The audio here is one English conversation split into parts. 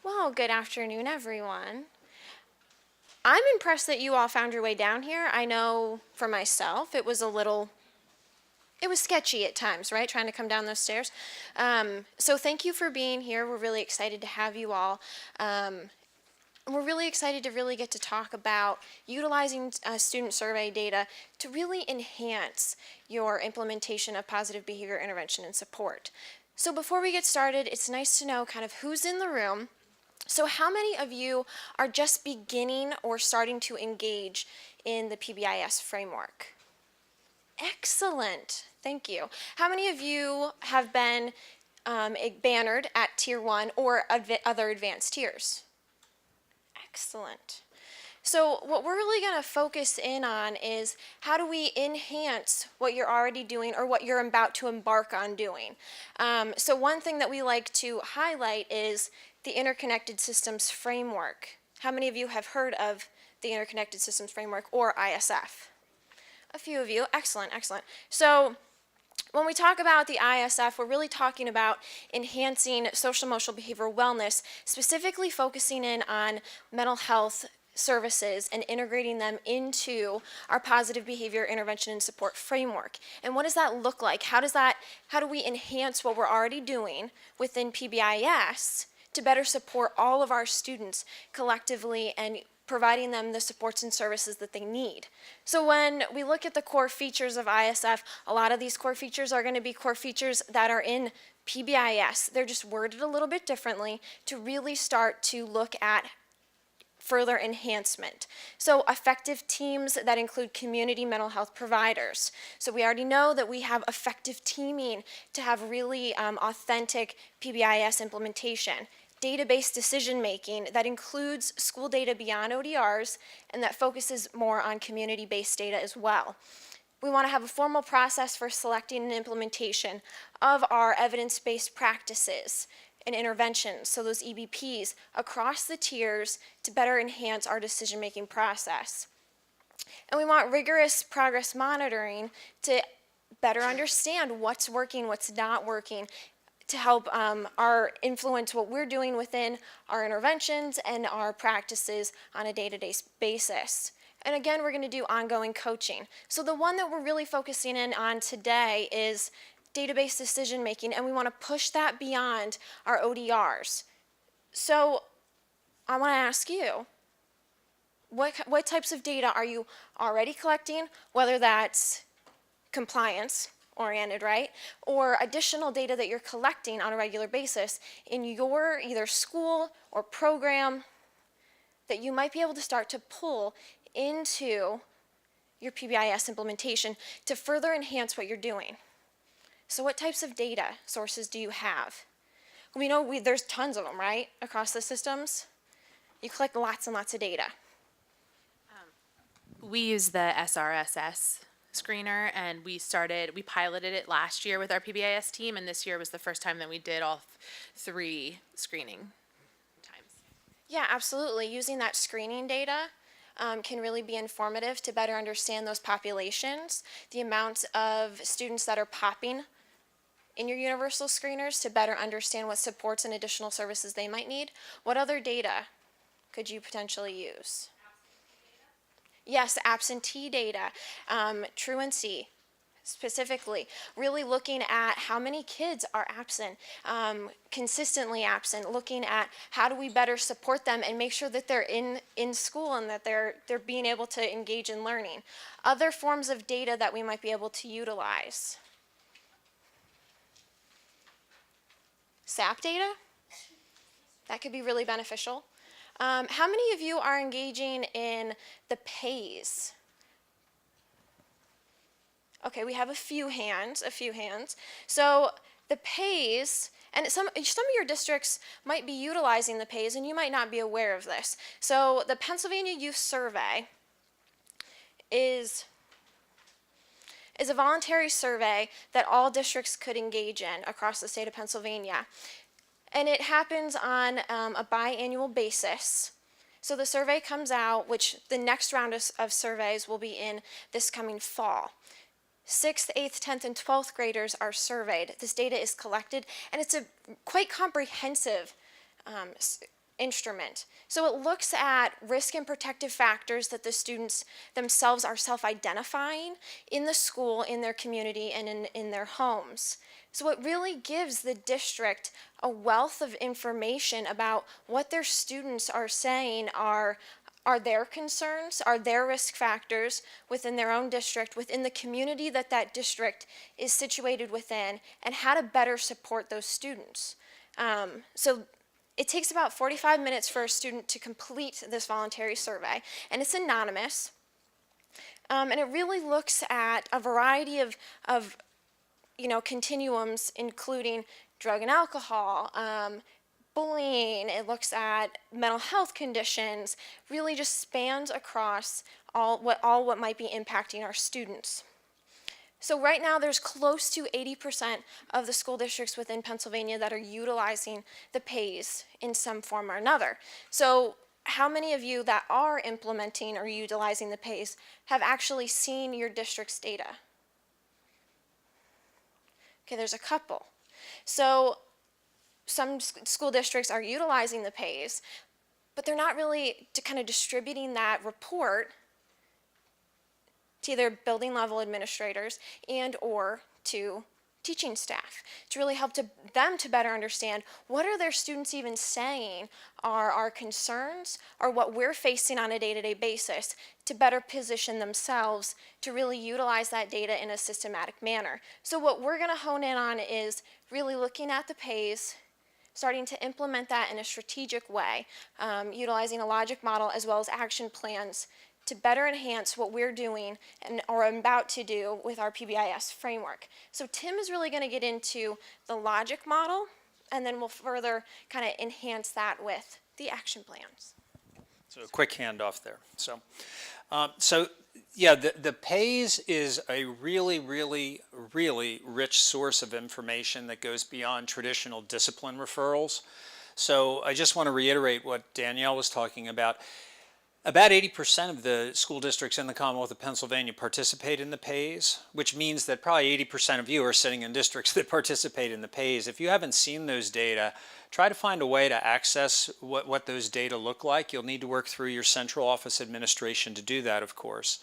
Well, good afternoon, everyone. I'm impressed that you all found your way down here. I know for myself, it was sketchy at times, right? Trying to come down those stairs. So thank you for being here. We're really excited to have you all. We're really excited to really get to talk about utilizing student survey data to really enhance your implementation of positive behavior intervention and support. So before we get started, it's nice to know kind of who's in the room. So how many of you are just beginning or starting to engage in the Pbis framework? Excellent, thank you. How many of you have been bannered at Tier 1 or other advanced tiers? Excellent. So what we're really going to focus in on is how do we enhance what you're already doing or what you're about to embark on doing. So one thing that we like to highlight is the Interconnected Systems Framework. How many of you have heard of the Interconnected Systems Framework or ISF? A few of you. Excellent, excellent. So when we talk about the ISF, we're really talking about enhancing social emotional behavioral wellness, specifically focusing in on mental health services and integrating them into our positive behavior intervention and support framework. And what does that look like? How do we enhance what we're already doing within Pbis to better support all of our students collectively and providing them the supports and services that they need. So when we look at the core features of ISF, a lot of these core features are going to be core features that are in Pbis. They're just worded a little bit differently to really start to look at further enhancement. So effective teams that include community mental health providers. So we already know that we have effective teaming to have really authentic Pbis implementation. Database decision making that includes school data beyond ODRs and that focuses more on community-based data as well. We want to have a formal process for selecting and implementation of our evidence-based practices and interventions, so those EBPs, across the tiers to better enhance our decision-making process. And we want rigorous progress monitoring to better understand what's working, what's not working, to help our influence what we're doing within our interventions and our practices on a day-to-day basis. And again, we're going to do ongoing coaching. So the one that we're really focusing in on today is database decision making, and we want to push that beyond our ODRs. So I want to ask you, what types of data are you already collecting, whether that's compliance oriented, right? Or additional data that you're collecting on a regular basis in your either school or program that you might be able to start to pull into your Pbis implementation to further enhance what you're doing. So what types of data sources do you have? We know there's tons of them, right? Across the systems. You collect lots and lots of data. We use the SRSS screener, and we piloted it last year with our Pbis team, and this year was the first time that we did all three screening times. Yeah, absolutely. Using that screening data can really be informative to better understand those populations, the amounts of students that are popping in your universal screeners to better understand what supports and additional services they might need. What other data could you potentially use? Yes, absentee data, truancy specifically, really looking at how many kids are absent, consistently absent, looking at how do we better support them and make sure that they're in school and that they're being able to engage in learning. Other forms of data that we might be able to utilize. Sapp data, that could be really beneficial. How many of you are engaging in the Pbis? Okay, we have a few hands. So the Pbis, and some of your districts might be utilizing the Pbis and you might not be aware of this. So the Pennsylvania Youth Survey is a voluntary survey that all districts could engage in across the state of Pennsylvania. And it happens on a biannual basis. So the survey comes out, which the next round of surveys will be in this coming fall. 6th, 8th, 10th, and 12th graders are surveyed. This data is collected, and it's a quite comprehensive instrument. So it looks at risk and protective factors that the students themselves are self-identifying in the school, in their community, and in their homes. So it really gives the district a wealth of information about what their students are saying are their concerns, are their risk factors within their own district, within the community that that district is situated within, and how to better support those students. So it takes about 45 minutes for a student to complete this voluntary survey, and it's anonymous. And it really looks at a variety of continuums, including drug and alcohol, bullying. It looks at mental health conditions. Really just spans across all what might be impacting our students. So right now there's close to 80% of the school districts within Pennsylvania that are utilizing the Pbis in some form or another. So how many of you that are implementing or utilizing the Pbis have actually seen your district's data? Okay, there's a couple. So some school districts are utilizing the Pbis, but they're not really kind of distributing that report to either building level administrators and or to teaching staff to really help them to better understand what are their students even saying are our concerns or what we're facing on a day-to-day basis to better position themselves to really utilize that data in a systematic manner. So what we're going to hone in on is really looking at the Pbis, starting to implement that in a strategic way, utilizing a logic model as well as action plans to better enhance what we're doing and are about to do with our Pbis framework. So Tim is really going to get into the logic model, and then we'll further kind of enhance that with the action plans. So a quick handoff there. So yeah, the Pbis is a really, really, really rich source of information that goes beyond traditional discipline referrals. So I just want to reiterate what Danielle was talking about. About 80% of the school districts in the Commonwealth of Pennsylvania participate in the Pbis, which means that probably 80% of you are sitting in districts that participate in the Pbis. If you haven't seen those data, try to find a way to access what those data look like. You'll need to work through your central office administration to do that, of course.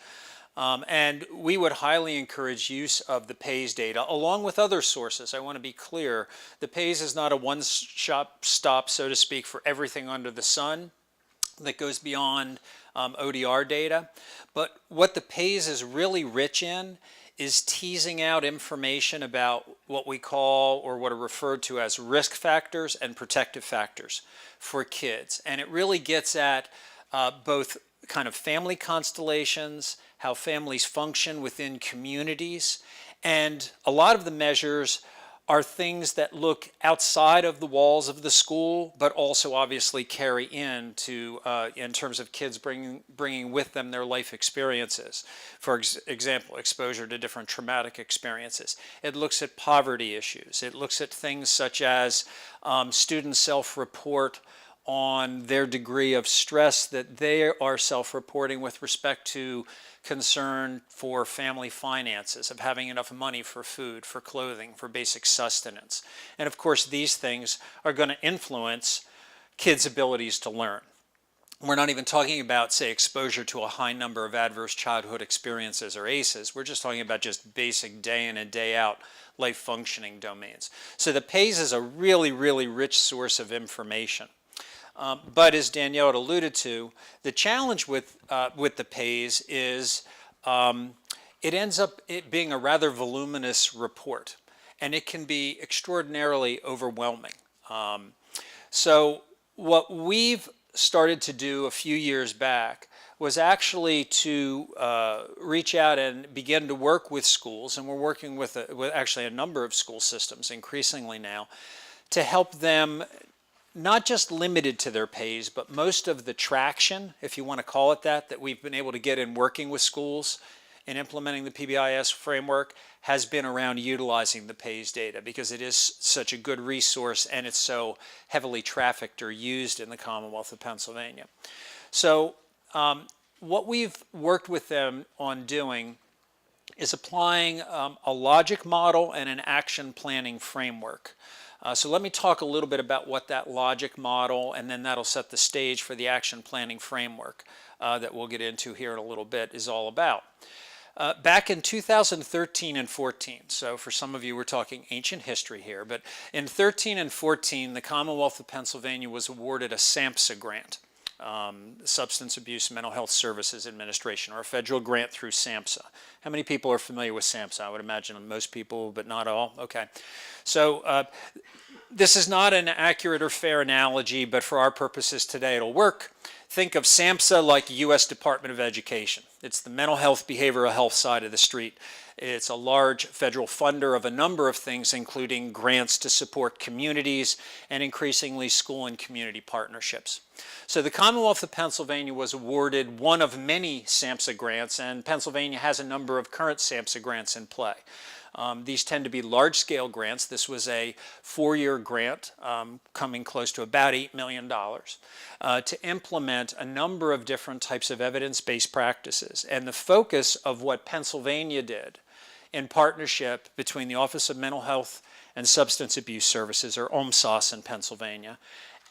And we would highly encourage use of the Pbis data along with other sources. I want to be clear, the Pbis is not a one-stop, so to speak, for everything under the sun that goes beyond ODR data. But what the Pbis is really rich in is teasing out information about what we call or what are referred to as risk factors and protective factors for kids. And it really gets at both kind of family constellations, how families function within communities, and a lot of the measures are things that look outside of the walls of the school, but also obviously carry in terms of kids bringing with them their life experiences. For example, exposure to different traumatic experiences. It looks at poverty issues. It looks at things such as students self-report on their degree of stress that they are self-reporting with respect to concern for family finances, of having enough money for food, for clothing, for basic sustenance. And of course, these things are going to influence kids' abilities to learn. We're not even talking about, say, exposure to a high number of adverse childhood experiences or ACEs. We're just talking about just basic day in and day out life functioning domains. So the Pbis is a really, really rich source of information. But as Danielle had alluded to, the challenge with the Pbis is it ends up being a rather voluminous report, and it can be extraordinarily overwhelming. So what we've started to do a few years back was actually to reach out and begin to work with schools, and we're working with actually a number of school systems increasingly now, to help them, not just limited to their Pbis, but most of the traction, if you want to call it that we've been able to get in working with schools in implementing the Pbis framework has been around utilizing the Pbis data because it is such a good resource and it's so heavily trafficked or used in the Commonwealth of Pennsylvania. So what we've worked with them on doing is applying a logic model and an action planning framework. So let me talk a little bit about what that logic model, and then that'll set the stage for the action planning framework that we'll get into here in a little bit, is all about. Back in 2013 and 14, so for some of you we're talking ancient history here, but in 13 and 14 the Commonwealth of Pennsylvania was awarded a SAMHSA grant, Substance Abuse Mental Health Services Administration, or a federal grant through SAMHSA. How many people are familiar with SAMHSA? I would imagine most people, but not all. Okay. So this is not an accurate or fair analogy, but for our purposes today it'll work. Think of SAMHSA like the U.S. Department of Education. It's the mental health, behavioral health side of the street. It's a large federal funder of a number of things, including grants to support communities and increasingly school and community partnerships. So the Commonwealth of Pennsylvania was awarded one of many SAMHSA grants, and Pennsylvania has a number of current SAMHSA grants in play. These tend to be large-scale grants. This was a 4-year grant coming close to about $8 million to implement a number of different types of evidence-based practices. And the focus of what Pennsylvania did in partnership between the Office of Mental Health and Substance Abuse Services, or OMSAS in Pennsylvania,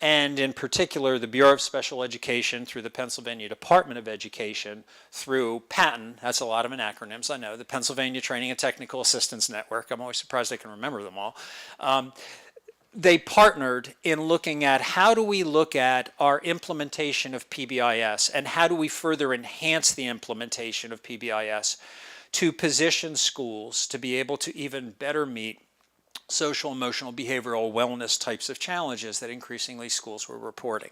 and in particular the Bureau of Special Education through the Pennsylvania Department of Education through PATN, that's a lot of acronyms, I know, the Pennsylvania Training and Technical Assistance Network. I'm always surprised I can remember them all. They partnered in looking at how do we look at our implementation of Pbis and how do we further enhance the implementation of Pbis to position schools to be able to even better meet social, emotional, behavioral wellness types of challenges that increasingly schools were reporting.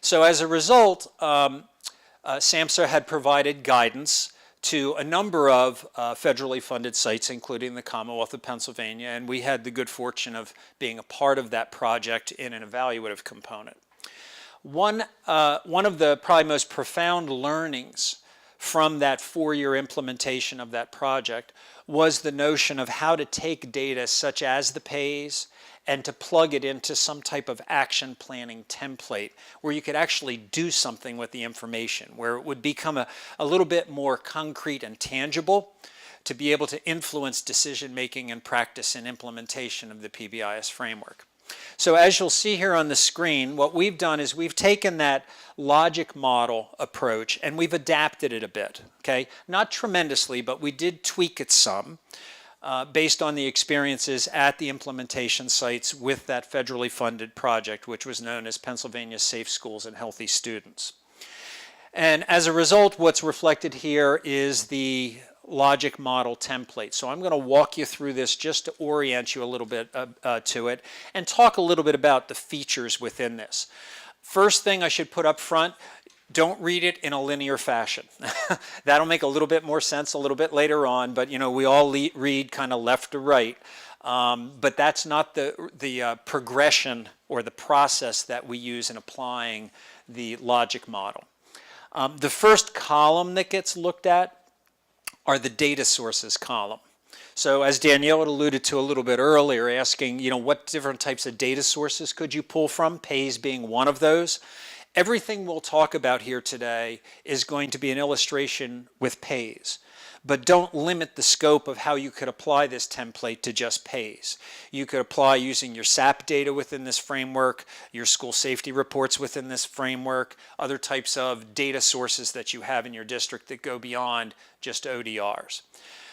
So as a result, SAMHSA had provided guidance to a number of federally funded sites, including the Commonwealth of Pennsylvania, and we had the good fortune of being a part of that project in an evaluative component. One of the probably most profound learnings from that 4-year implementation of that project was the notion of how to take data such as the Pbis and to plug it into some type of action planning template where you could actually do something with the information, where it would become a little bit more concrete and tangible to be able to influence decision making and practice and implementation of the Pbis framework. So as you'll see here on the screen, what we've done is we've taken that logic model approach and we've adapted it a bit, okay? Not tremendously, but we did tweak it some based on the experiences at the implementation sites with that federally funded project, which was known as Pennsylvania Safe Schools and Healthy Students. And as a result, what's reflected here is the logic model template. So I'm going to walk you through this just to orient you a little bit to it and talk a little bit about the features within this. First thing I should put up front, don't read it in a linear fashion. That'll make a little bit more sense a little bit later on, but you know, we all read kind of left to right. But that's not the progression or the process that we use in applying the logic model. The first column that gets looked at are the data sources column. So as Danielle had alluded to a little bit earlier, asking, you know, what different types of data sources could you pull from, Pbis being one of those. Everything we'll talk about here today is going to be an illustration with Pbis. But don't limit the scope of how you could apply this template to just Pbis. You could apply using your Sapp data within this framework, your school safety reports within this framework, other types of data sources that you have in your district that go beyond just ODRs.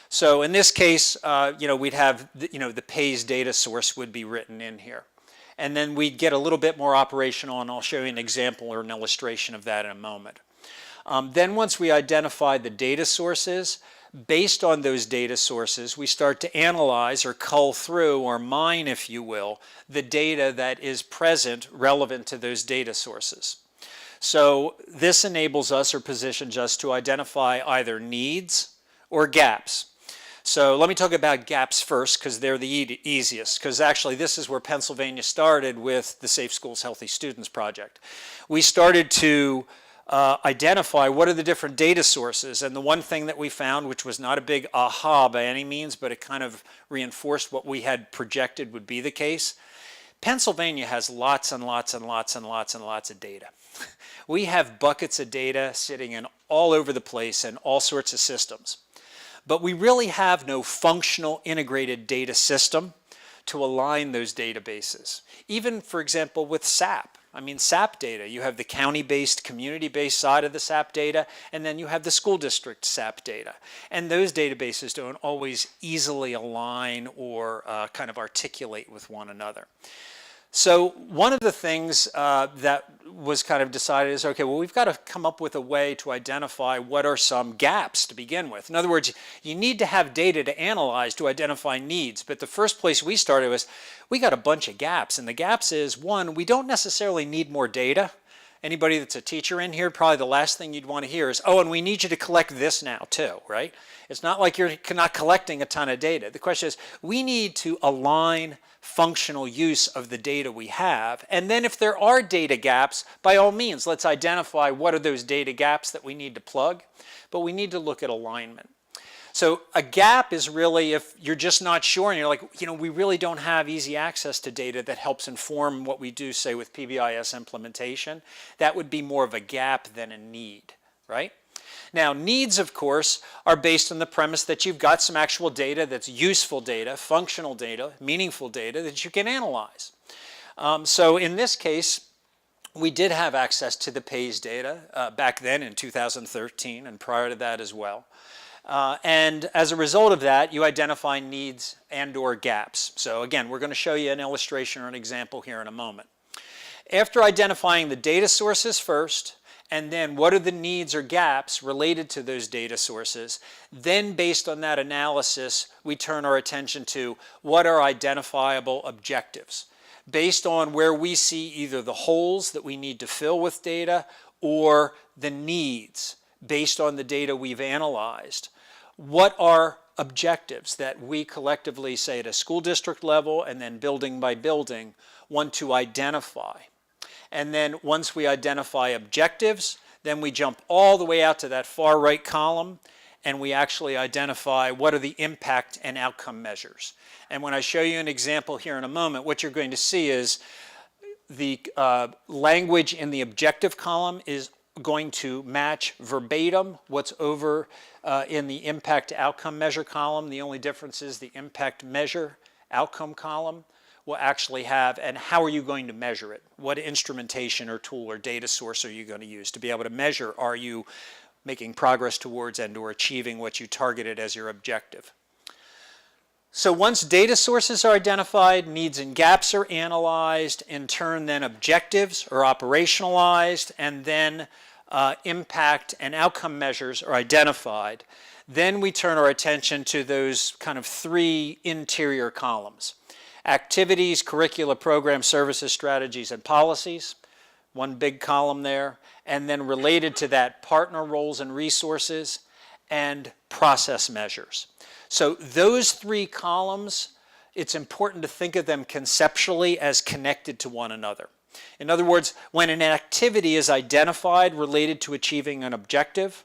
So in this case, you know, we'd have, the Pbis data source would be written in here. And then we'd get a little bit more operational, and I'll show you an example or an illustration of that in a moment. Then once we identify the data sources, based on those data sources, we start to analyze or cull through or mine, if you will, the data that is present relevant to those data sources. So this enables us or positions us to identify either needs or gaps. So let me talk about gaps first because they're the easiest, because actually this is where Pennsylvania started with the Safe Schools, Healthy Students project. We started to identify what are the different data sources, and the one thing that we found, which was not a big aha by any means, but it kind of reinforced what we had projected would be the case. Pennsylvania has lots and lots and lots and lots and lots of data. We have buckets of data sitting in all over the place in all sorts of systems. But we really have no functional integrated data system to align those databases. Even, for example, with Sapp. I mean, Sapp data, you have the county-based, community-based side of the Sapp data, and then you have the school district Sapp data. And those databases don't always easily align or kind of articulate with one another. So one of the things that was kind of decided is, okay, well, we've got to come up with a way to identify what are some gaps to begin with. In other words, you need to have data to analyze to identify needs. But the first place we started was, we got a bunch of gaps. And the gaps is, one, we don't necessarily need more data. Anybody that's a teacher in here, probably the last thing you'd want to hear is, oh, and we need you to collect this now too, right? It's not like you're not collecting a ton of data. The question is, we need to align functional use of the data we have. And then if there are data gaps, by all means, let's identify what are those data gaps that we need to plug. But we need to look at alignment. So a gap is really if you're just not sure and you're like, we really don't have easy access to data that helps inform what we do, say, with Pbis implementation. That would be more of a gap than a need, right? Now, needs, of course, are based on the premise that you've got some actual data that's useful data, functional data, meaningful data that you can analyze. So in this case, we did have access to the Pbis data back then in 2013 and prior to that as well. And as a result of that, you identify needs and or gaps. So again, we're going to show you an illustration or an example here in a moment. After identifying the data sources first, and then what are the needs or gaps related to those data sources, then based on that analysis, we turn our attention to what are identifiable objectives. Based on where we see either the holes that we need to fill with data or the needs based on the data we've analyzed. What are objectives that we collectively, say at a school district level and then building by building, want to identify? And then once we identify objectives, then we jump all the way out to that far right column and we actually identify what are the impact and outcome measures. And when I show you an example here in a moment, what you're going to see is the language in the objective column is going to match verbatim what's over in the impact outcome measure column. The only difference is the impact measure outcome column will actually have, and how are you going to measure it? What instrumentation or tool or data source are you going to use to be able to measure, are you making progress towards and or achieving what you targeted as your objective? So once data sources are identified, needs and gaps are analyzed, in turn then objectives are operationalized, and then impact and outcome measures are identified, then we turn our attention to those kind of three interior columns. Activities, curricula, program, services, strategies, and policies, one big column there, and then related to that, partner roles and resources, and process measures. So those three columns, it's important to think of them conceptually as connected to one another. In other words, when an activity is identified related to achieving an objective,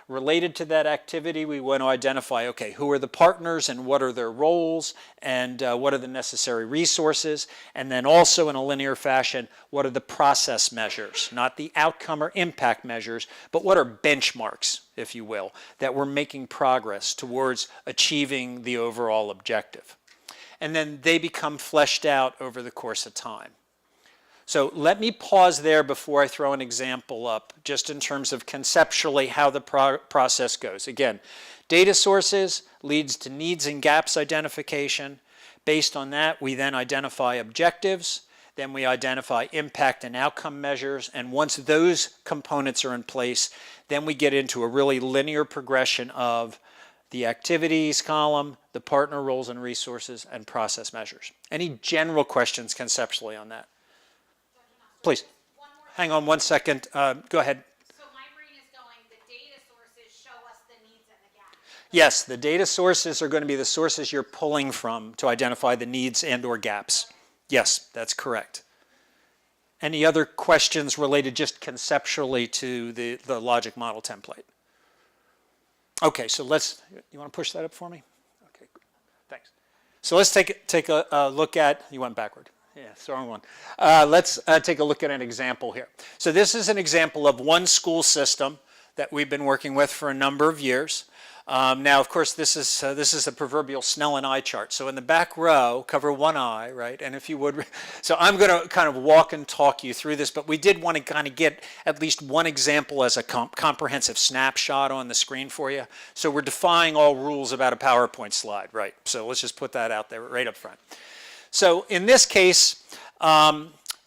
related to that activity, we want to identify, okay, who are the partners and what are their roles and what are the necessary resources, and then also in a linear fashion, what are the process measures, not the outcome or impact measures, but what are benchmarks, if you will, that we're making progress towards achieving the overall objective. And then they become fleshed out over the course of time. So let me pause there before I throw an example up, just in terms of conceptually how the process goes. Again, data sources leads to needs and gaps identification. Based on that, we then identify objectives. Then we identify impact and outcome measures. And once those components are in place, then we get into a really linear progression of the activities column, the partner roles and resources, and process measures. Any general questions conceptually on that? Please, hang on one second. Go ahead. So my brain is going, the data sources show us the needs and the gaps. Yes, the data sources are going to be the sources you're pulling from to identify the needs and or gaps. Yes, that's correct. Any other questions related just conceptually to the logic model template? Okay, so you want to push that up for me? Okay, thanks. So let's take a look at, you went backward. Yeah, it's the wrong one. Let's take a look at an example here. So this is an example of one school system that we've been working with for a number of years. Now, of course, this is a proverbial Snellen eye chart. So in the back row, cover one eye, right? And if you would, so I'm going to kind of walk and talk you through this, but we did want to kind of get at least one example as a comprehensive snapshot on the screen for you. So we're defying all rules about a PowerPoint slide, right? So let's just put that out there right up front. So in this case,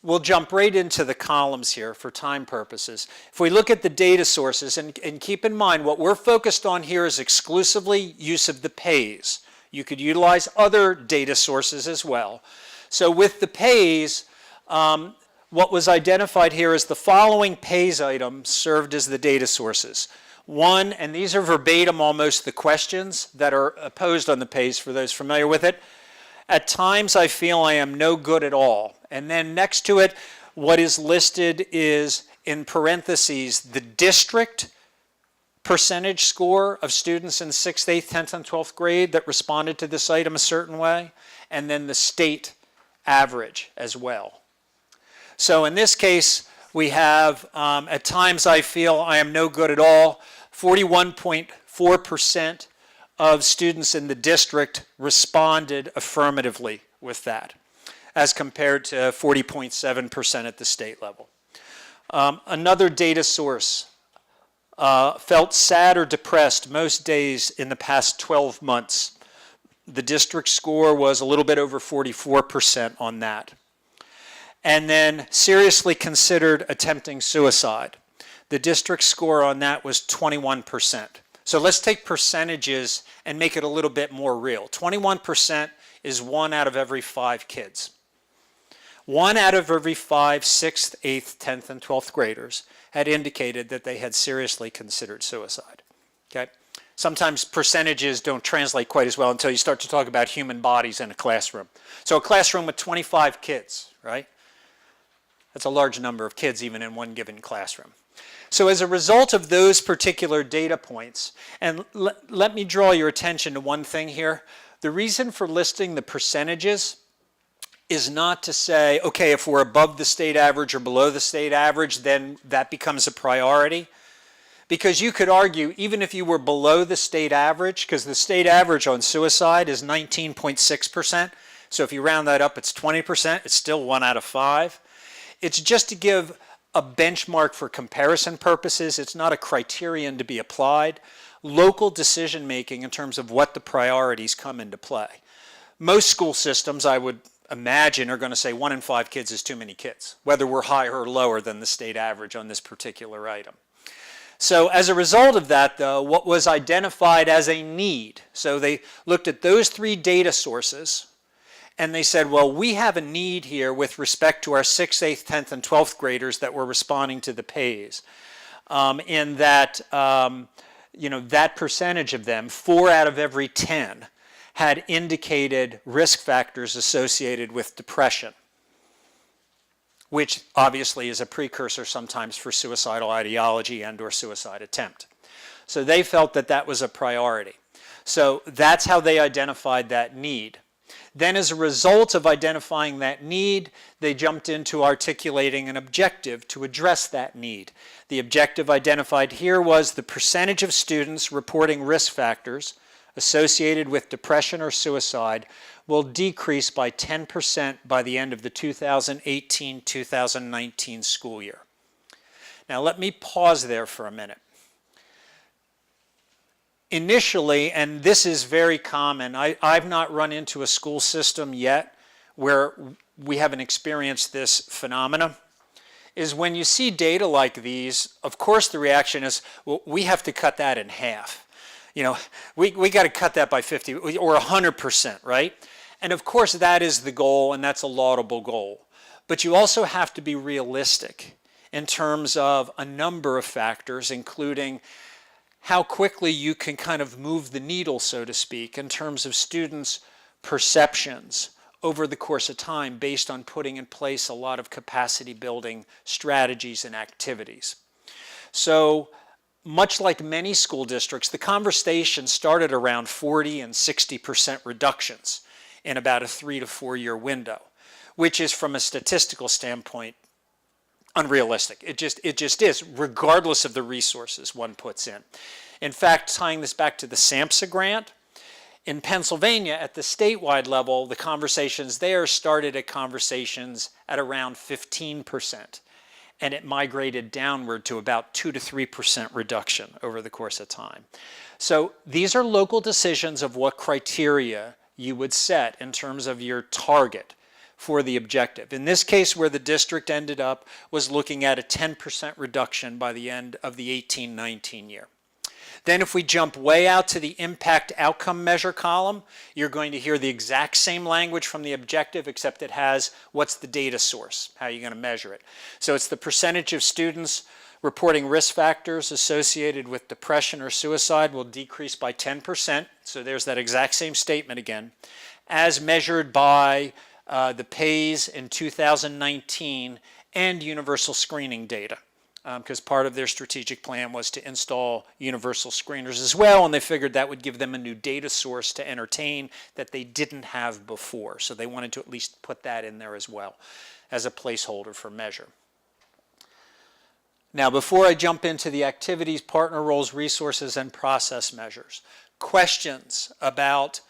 we'll jump right into the columns here for time purposes. If we look at the data sources, and keep in mind what we're focused on here is exclusively use of the Pbis. You could utilize other data sources as well. So with the Pbis, what was identified here is the following Pbis items served as the data sources. One, and these are verbatim almost the questions that are posed on the Pbis for those familiar with it. At times I feel I am no good at all. And then next to it, what is listed is in parentheses the district percentage score of students in 6th, 8th, 10th, and 12th grade that responded to this item a certain way, and then the state average as well. So in this case, we have at times I feel I am no good at all, 41.4% of students in the district responded affirmatively with that, as compared to 40.7% at the state level. Another data source, felt sad or depressed most days in the past 12 months. The district score was a little bit over 44% on that. And then seriously considered attempting suicide. The district score on that was 21%. So let's take percentages and make it a little bit more real. 21% is 1 out of every 5 kids. 1 out of every 5 6th, 8th, 10th, and 12th graders had indicated that they had seriously considered suicide. Okay? Sometimes percentages don't translate quite as well until you start to talk about human bodies in a classroom. So a classroom with 25 kids, right? That's a large number of kids even in one given classroom. So as a result of those particular data points, and let me draw your attention to one thing here. The reason for listing the percentages is not to say, okay, if we're above the state average or below the state average, then that becomes a priority. Because you could argue, even if you were below the state average, because the state average on suicide is 19.6%, so if you round that up, it's 20%, it's still 1 out of 5. It's just to give a benchmark for comparison purposes. It's not a criterion to be applied. Local decision making in terms of what the priorities come into play. Most school systems, I would imagine, are going to say 1 in 5 kids is too many kids, whether we're higher or lower than the state average on this particular item. So as a result of that, though, what was identified as a need, so they looked at those 3 data sources, and they said, well, we have a need here with respect to our 6th, 8th, 10th, and 12th graders that were responding to the Pbis. In that, that percentage of them, 4 out of every 10, had indicated risk factors associated with depression, which obviously is a precursor sometimes for suicidal ideology and or suicide attempt. So they felt that that was a priority. So that's how they identified that need. Then as a result of identifying that need, they jumped into articulating an objective to address that need. The objective identified here was the percentage of students reporting risk factors associated with depression or suicide will decrease by 10% by the end of the 2018-2019 school year. Now let me pause there for a minute. Initially, and this is very common, I've not run into a school system yet where we haven't experienced this phenomena, is when you see data like these, of course the reaction is, well, we have to cut that in half. We got to cut that by 50 or 100%, right? And of course that is the goal, and that's a laudable goal. But you also have to be realistic in terms of a number of factors, including how quickly you can kind of move the needle, so to speak, in terms of students' perceptions over the course of time based on putting in place a lot of capacity building strategies and activities. So much like many school districts, the conversation started around 40 and 60% reductions in about a 3 to 4 year window, which is from a statistical standpoint unrealistic. It just is, regardless of the resources one puts in. In fact, tying this back to the SAMHSA grant, in Pennsylvania at the statewide level, the conversations there started at conversations at around 15%. And it migrated downward to about 2 to 3% reduction over the course of time. So these are local decisions of what criteria you would set in terms of your target for the objective. In this case, where the district ended up was looking at a 10% reduction by the end of the 18-19 year. Then if we jump way out to the impact outcome measure column, you're going to hear the exact same language from the objective, except it has what's the data source, how are you going to measure it. So it's the percentage of students reporting risk factors associated with depression or suicide will decrease by 10%. So there's that exact same statement again, as measured by the Pbis in 2019 and universal screening data. Because part of their strategic plan was to install universal screeners as well, and they figured that would give them a new data source to entertain that they didn't have before. So they wanted to at least put that in there as well as a placeholder for measure. Now, before I jump into the activities, partner roles, resources, and process measures, questions about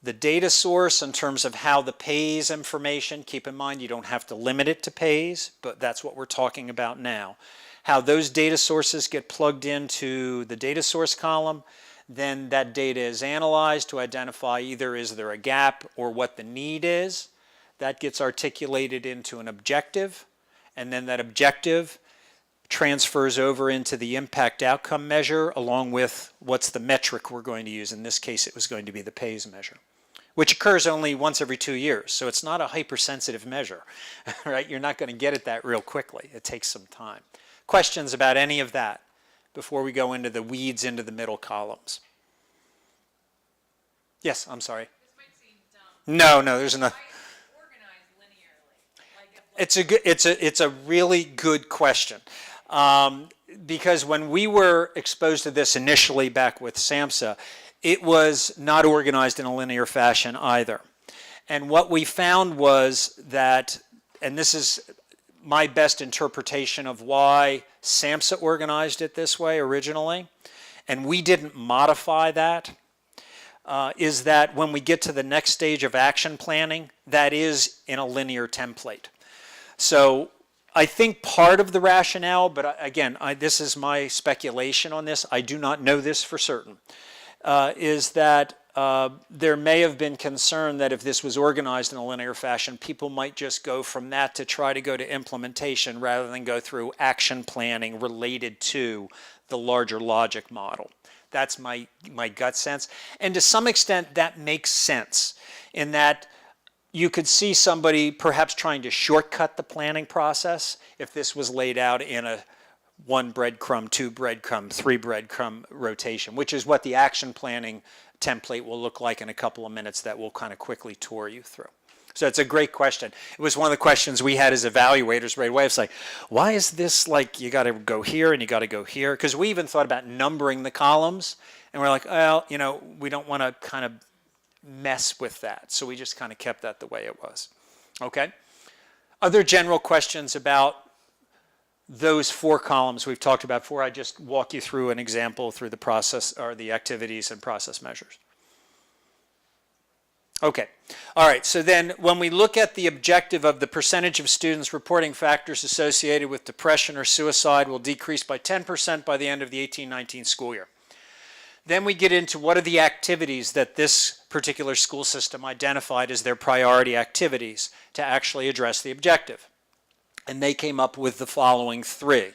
the data source in terms of how the Pbis information, keep in mind you don't have to limit it to Pbis, but that's what we're talking about now. How those data sources get plugged into the data source column, then that data is analyzed to identify either is there a gap or what the need is. That gets articulated into an objective, and then that objective transfers over into the impact outcome measure along with what's the metric we're going to use. In this case, it was going to be the Pbis measure, which occurs only once every 2 years. So it's not a hypersensitive measure, right? You're not going to get at that real quickly. It takes some time. Questions about any of that before we go into the weeds into the middle columns? Yes, I'm sorry. This might seem dumb. No, there's enough. Why organize linearly? It's a really good question. Because when we were exposed to this initially back with SAMHSA, it was not organized in a linear fashion either. And what we found was that, and this is my best interpretation of why SAMHSA organized it this way originally, and we didn't modify that, is that when we get to the next stage of action planning, that is in a linear template. So I think part of the rationale, but again, this is my speculation on this, I do not know this for certain, is that there may have been concern that if this was organized in a linear fashion, people might just go from that to try to go to implementation rather than go through action planning related to the larger logic model. That's my gut sense. And to some extent, that makes sense in that you could see somebody perhaps trying to shortcut the planning process if this was laid out in a 1 breadcrumb, 2 breadcrumb, 3 breadcrumb rotation, which is what the action planning template will look like in a couple of minutes that we'll kind of quickly tour you through. So it's a great question. It was one of the questions we had as evaluators right away. It's like, why is this like you got to go here and you got to go here? Because we even thought about numbering the columns, and we're like, well, you know, we don't want to kind of mess with that. So we just kind of kept that the way it was. Okay? Other general questions about those 4 columns we've talked about before I just walk you through an example through the process or the activities and process measures. Okay. All right. So then when we look at the objective of the percentage of students reporting factors associated with depression or suicide will decrease by 10% by the end of the 18-19 school year. Then we get into what are the activities that this particular school system identified as their priority activities to actually address the objective. And they came up with the following 3.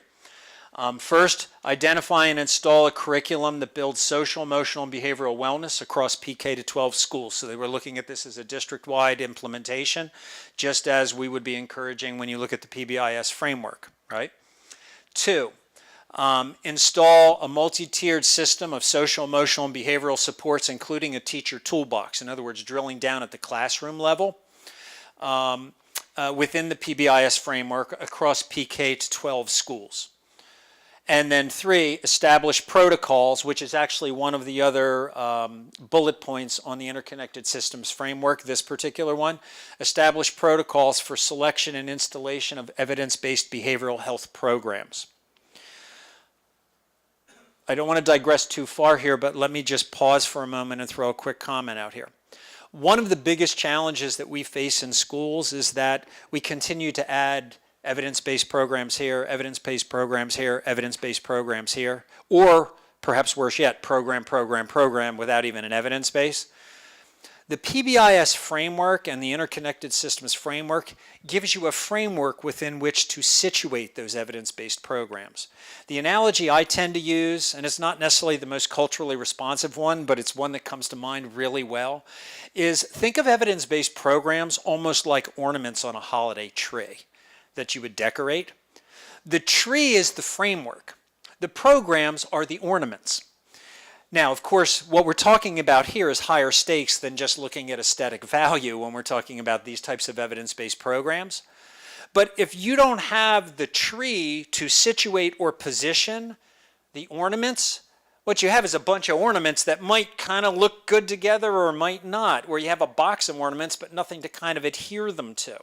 First, identify and install a curriculum that builds social, emotional, and behavioral wellness across PK to 12 schools. So they were looking at this as a district-wide implementation, just as we would be encouraging when you look at the Pbis framework, right? 2, install a multi-tiered system of social, emotional, and behavioral supports, including a teacher toolbox. In other words, drilling down at the classroom level within the Pbis framework across PK to 12 schools. And then 3, establish protocols, which is actually one of the other bullet points on the Interconnected Systems Framework, this particular one. Establish protocols for selection and installation of evidence-based behavioral health programs. I don't want to digress too far here, but let me just pause for a moment and throw a quick comment out here. One of the biggest challenges that we face in schools is that we continue to add evidence-based programs here, evidence-based programs here, evidence-based programs here, or perhaps worse yet, program without even an evidence base. The Pbis framework and the Interconnected Systems Framework gives you a framework within which to situate those evidence-based programs. The analogy I tend to use, and it's not necessarily the most culturally responsive one, but it's one that comes to mind really well, is think of evidence-based programs almost like ornaments on a holiday tree that you would decorate. The tree is the framework. The programs are the ornaments. Now, of course, what we're talking about here is higher stakes than just looking at aesthetic value when we're talking about these types of evidence-based programs. But if you don't have the tree to situate or position the ornaments, what you have is a bunch of ornaments that might kind of look good together or might not, where you have a box of ornaments but nothing to kind of adhere them to.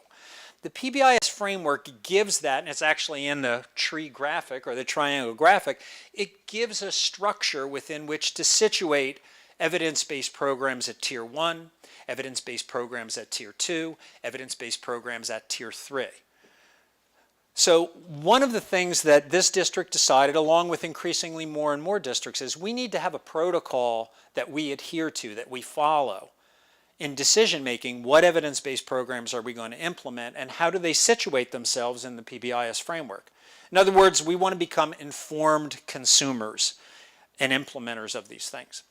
The Pbis framework gives that, and it's actually in the tree graphic or the triangle graphic, it gives a structure within which to situate evidence-based programs at Tier 1, evidence-based programs at Tier 2, evidence-based programs at Tier 3. So one of the things that this district decided, along with increasingly more and more districts, is we need to have a protocol that we adhere to, that we follow. In decision making, what evidence-based programs are we going to implement and how do they situate themselves in the Pbis framework? In other words, we want to become informed consumers and implementers of these things.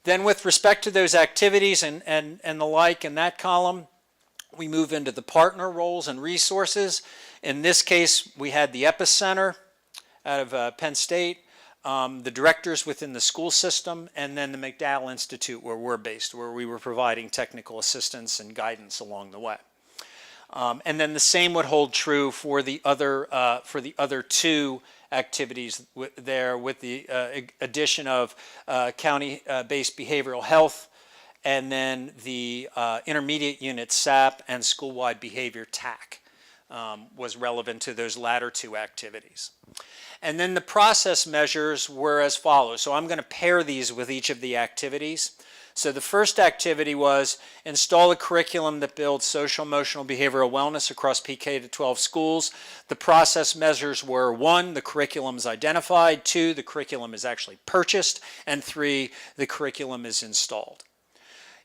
Then with respect to those activities and the like in that column, we move into the partner roles and resources. In this case, we had the Epicenter out of Penn State, the directors within the school system, and then the McDowell Institute where we're based, where we were providing technical assistance and guidance along the way. And then the same would hold true for the other 2 activities there, with the addition of county-based behavioral health, and then the intermediate unit Sapp and school-wide behavior TAC was relevant to those latter 2 activities. And then the process measures were as follows. So I'm going to pair these with each of the activities. So the first activity was install a curriculum that builds social, emotional, behavioral wellness across PK to 12 schools. The process measures were 1, the curriculum is identified, 2, the curriculum is actually purchased, and 3, the curriculum is installed.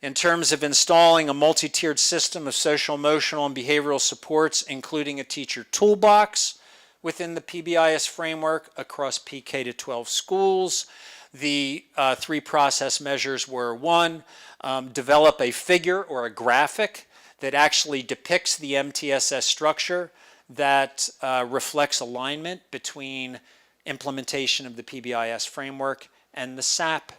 In terms of installing a multi-tiered system of social, emotional, and behavioral supports, including a teacher toolbox within the Pbis framework across PK to 12 schools, the 3 process measures were 1, develop a figure or a graphic that actually depicts the MTSS structure that reflects alignment between implementation of the Pbis framework and the Sapp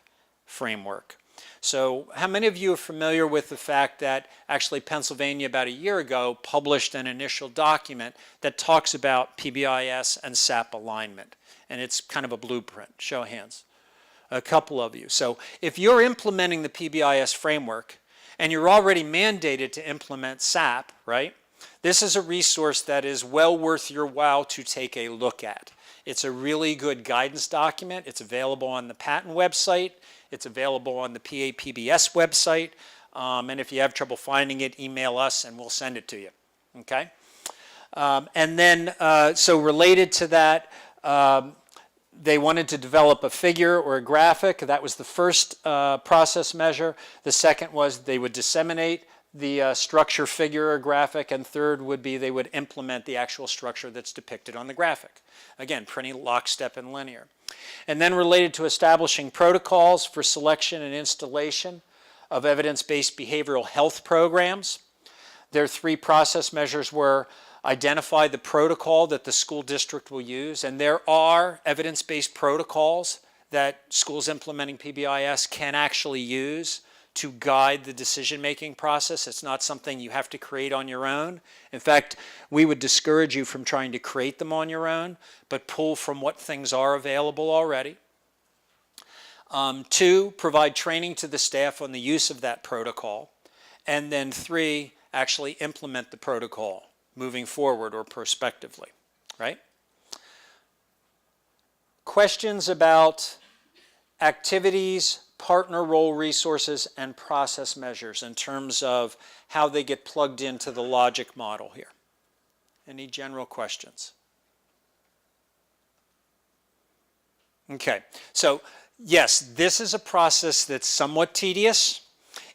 framework. So how many of you are familiar with the fact that actually Pennsylvania about a year ago published an initial document that talks about Pbis and Sapp alignment? And it's kind of a blueprint. Show of hands. A couple of you. So if you're implementing the Pbis framework and you're already mandated to implement Sapp, right? This is a resource that is well worth your while to take a look at. It's a really good guidance document. It's available on the patent website. It's available on the PBS website. And if you have trouble finding it, email us and we'll send it to you. Okay? And then, so related to that, they wanted to develop a figure or a graphic. That was the first process measure. The second was they would disseminate the structure, figure, or graphic. And third would be they would implement the actual structure that's depicted on the graphic. Again, pretty lockstep and linear. And then related to establishing protocols for selection and installation of evidence-based behavioral health programs. Their 3 process measures were identify the protocol that the school district will use, and there are evidence-based protocols that schools implementing Pbis can actually use to guide the decision-making process. It's not something you have to create on your own. In fact, we would discourage you from trying to create them on your own, but pull from what things are available already. 2, provide training to the staff on the use of that protocol. And then 3, actually implement the protocol moving forward or prospectively, right? Questions about activities, partner role resources, and process measures in terms of how they get plugged into the logic model here. Any general questions? Okay, so yes, this is a process that's somewhat tedious.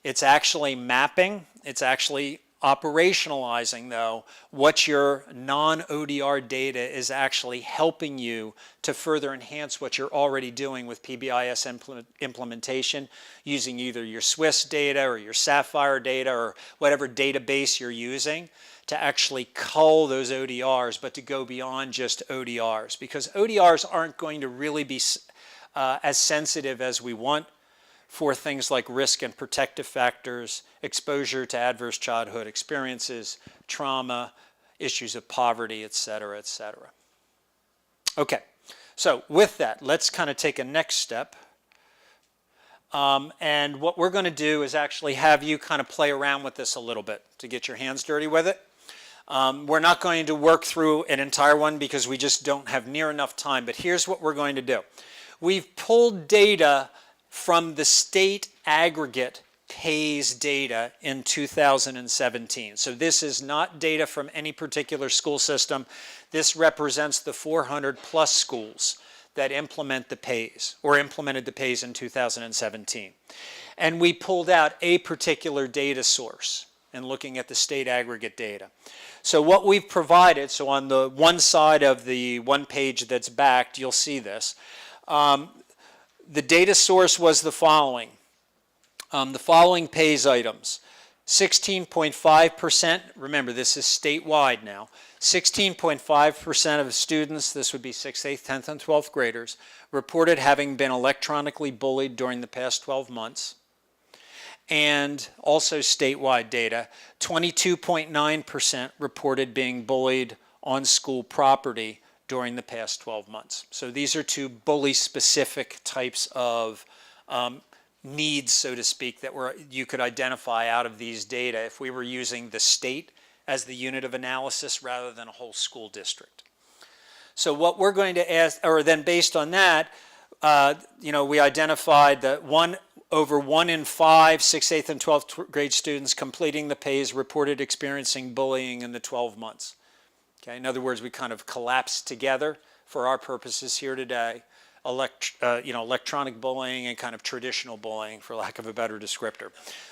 It's actually mapping. It's actually operationalizing, though, what your non-ODR data is actually helping you to further enhance what you're already doing with Pbis implementation, using either your Swiss data or your Sapphire data or whatever database you're using to actually cull those ODRs, but to go beyond just ODRs, because ODRs aren't going to really be as sensitive as we want for things like risk and protective factors, exposure to adverse childhood experiences, trauma, issues of poverty, et cetera, et cetera. Okay, so with that, let's kind of take a next step. And what we're going to do is actually have you kind of play around with this a little bit to get your hands dirty with it. We're not going to work through an entire one because we just don't have near enough time, but here's what we're going to do. We've pulled data from the state aggregate Pbis data in 2017. So this is not data from any particular school system. This represents the 400 plus schools that implement the Pbis or implemented the Pbis in 2017. And we pulled out a particular data source and looking at the state aggregate data. So what we've provided, so on the one side of the one page that's backed, you'll see this. The data source was the following. The following Pbis items. 16.5%, remember this is statewide now, 16.5% of students, this would be 6th, 8th, 10th, and 12th graders, reported having been electronically bullied during the past 12 months. And also statewide data, 22.9% reported being bullied on school property during the past 12 months. So these are 2 bully-specific types of needs, so to speak, that you could identify out of these data if we were using the state as the unit of analysis rather than a whole school district. So what we're going to ask, or then based on that, we identified that over 1 in 5 6th, 8th, and 12th grade students completing the Pbis reported experiencing bullying in the 12 months. Okay, in other words, we kind of collapsed together for our purposes here today, electronic bullying and kind of traditional bullying, for lack of a better descriptor,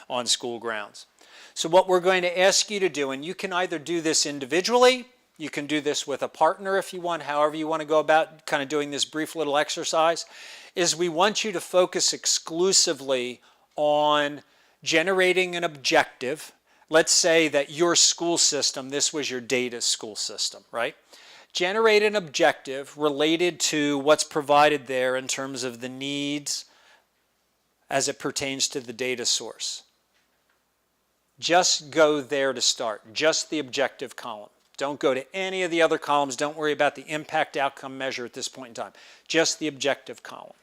on school grounds. So what we're going to ask you to do, and you can either do this individually, you can do this with a partner if you want, however you want to go about kind of doing this brief little exercise, is we want you to focus exclusively on generating an objective. Let's say that your school system, this was your data school system, right? Generate an objective related to what's provided there in terms of the needs as it pertains to the data source. Just go there to start, just the objective column. Don't go to any of the other columns. Don't worry about the impact outcome measure at this point in time. Just the objective column.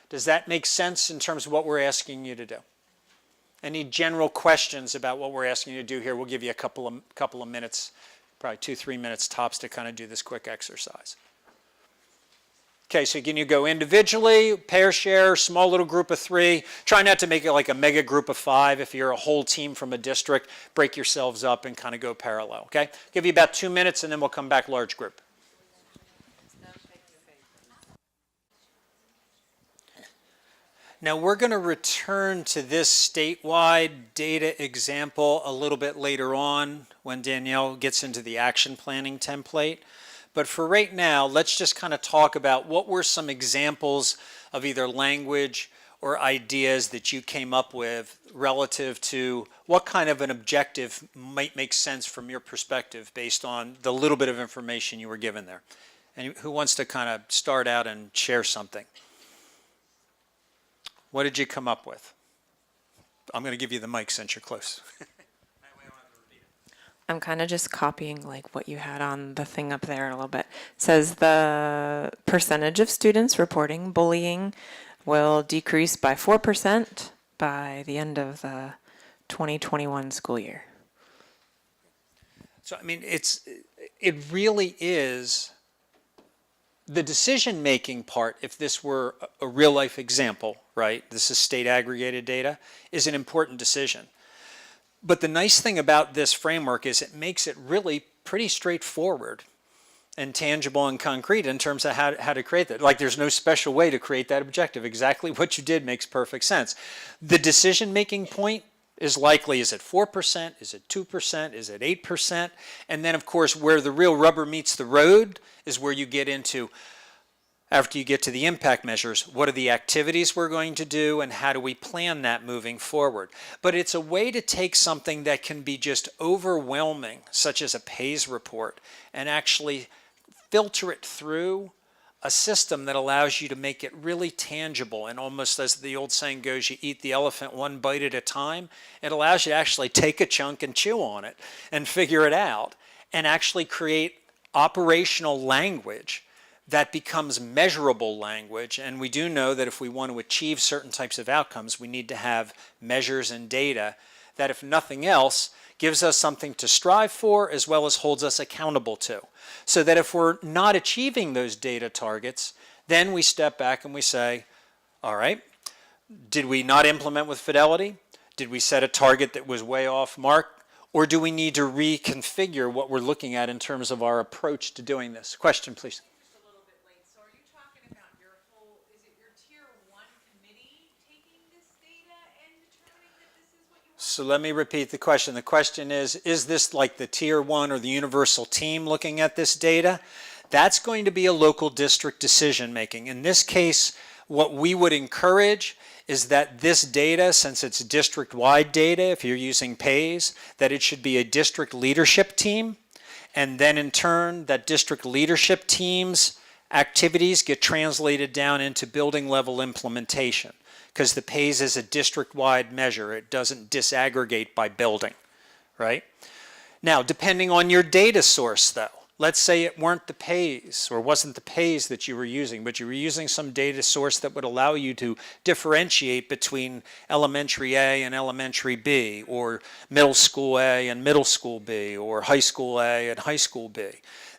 Does that make sense in terms of what we're asking you to do? Any general questions about what we're asking you to do here? We'll give you a couple of minutes, probably 2-3 minutes tops to kind of do this quick exercise. Okay, so can you go individually, pair share, small little group of 3. Try not to make it like a mega group of 5. If you're a whole team from a district, break yourselves up and kind of go parallel, okay? Give you about 2 minutes and then we'll come back large group. Now we're going to return to this statewide data example a little bit later on when Danielle gets into the action planning template. But for right now, let's just kind of talk about what were some examples of either language or ideas that you came up with relative to what kind of an objective might make sense from your perspective based on the little bit of information you were given there. And who wants to kind of start out and share something? What did you come up with? I'm going to give you the mic since you're close. I'm kind of just copying like what you had on the thing up there a little bit. It says the percentage of students reporting bullying will decrease by 4% by the end of the 2021 school year. So, I mean, it really is the decision-making part, if this were a real-life example, right, this is state aggregated data, is an important decision. But the nice thing about this framework is it makes it really pretty straightforward and tangible and concrete in terms of how to create that. Like there's no special way to create that objective. Exactly what you did makes perfect sense. The decision-making point is likely, is it 4%, is it 2%, is it 8%? And then of course where the real rubber meets the road is where you get into, after you get to the impact measures, what are the activities we're going to do and how do we plan that moving forward? But it's a way to take something that can be just overwhelming, such as a Pbis report, and actually filter it through a system that allows you to make it really tangible, and almost as the old saying goes, you eat the elephant one bite at a time. It allows you to actually take a chunk and chew on it and figure it out and actually create operational language that becomes measurable language. And we do know that if we want to achieve certain types of outcomes, we need to have measures and data that, if nothing else, gives us something to strive for as well as holds us accountable to. So that if we're not achieving those data targets, then we step back and we say, all right, did we not implement with fidelity? Did we set a target that was way off mark? Or do we need to reconfigure what we're looking at in terms of our approach to doing this? Question, please. Just a little bit late. So are you talking about your whole, is it your tier 1 committee taking this data and determining that this is what you want? So let me repeat the question. The question is this like the tier 1 or the universal team looking at this data? That's going to be a local district decision making. In this case, what we would encourage is that this data, since it's district-wide data, if you're using Pbis, that it should be a district leadership team, and then in turn, that district leadership team's activities get translated down into building level implementation, because the Pbis is a district-wide measure. It doesn't disaggregate by building, right? Now, depending on your data source, though, let's say it weren't the Pbis or wasn't the Pbis that you were using, but you were using some data source that would allow you to differentiate between elementary A and elementary B, or middle school A and middle school B, or high school A and high school B.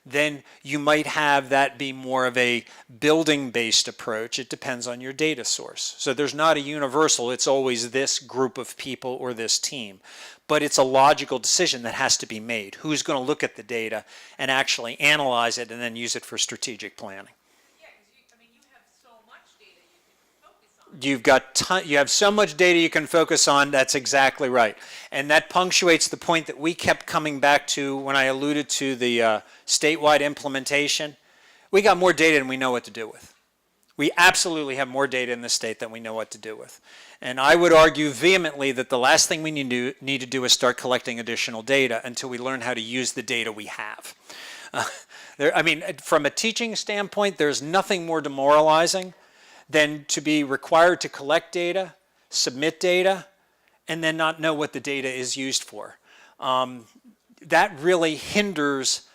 Then you might have that be more of a building-based approach. It depends on your data source. So there's not a universal, it's always this group of people or this team. But it's a logical decision that has to be made. Who's going to look at the data and actually analyze it and then use it for strategic planning? Yeah, because you have so much data you can focus on. You have so much data you can focus on. That's exactly right. And that punctuates the point that we kept coming back to when I alluded to the statewide implementation. We got more data than we know what to do with. We absolutely have more data in the state than we know what to do with. And I would argue vehemently that the last thing we need to do is start collecting additional data until we learn how to use the data we have. I mean, from a teaching standpoint, there's nothing more demoralizing than to be required to collect data, submit data, and then not know what the data is used for. That really hinders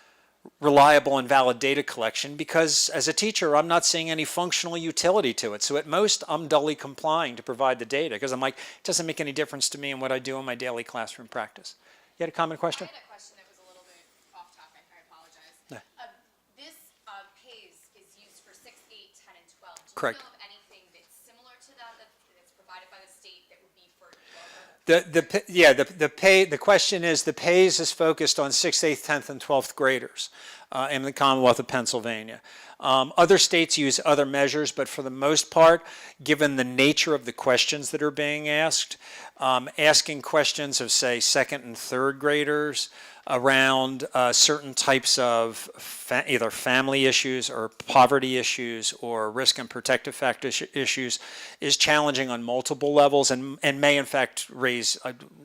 reliable and valid data collection, because as a teacher, I'm not seeing any functional utility to it. So at most, I'm dully complying to provide the data, because I'm like, it doesn't make any difference to me in what I do in my daily classroom practice. You had a comment, question? I had a question that was a little bit off topic. I apologize. Yeah. This Pbis is used for 6, 8, 10, and 12. Do Correct. you know of anything that's similar to that that's provided by the state that would be for The question is, the Pbis is focused on 6th, 8th, 10th, and 12th graders in the Commonwealth of Pennsylvania. Other states use other measures, but for the most part, given the nature of the questions that are being asked, asking questions of, say, 2nd and 3rd graders around certain types of either family issues or poverty issues or risk and protective factor issues is challenging on multiple levels, and may in fact raise,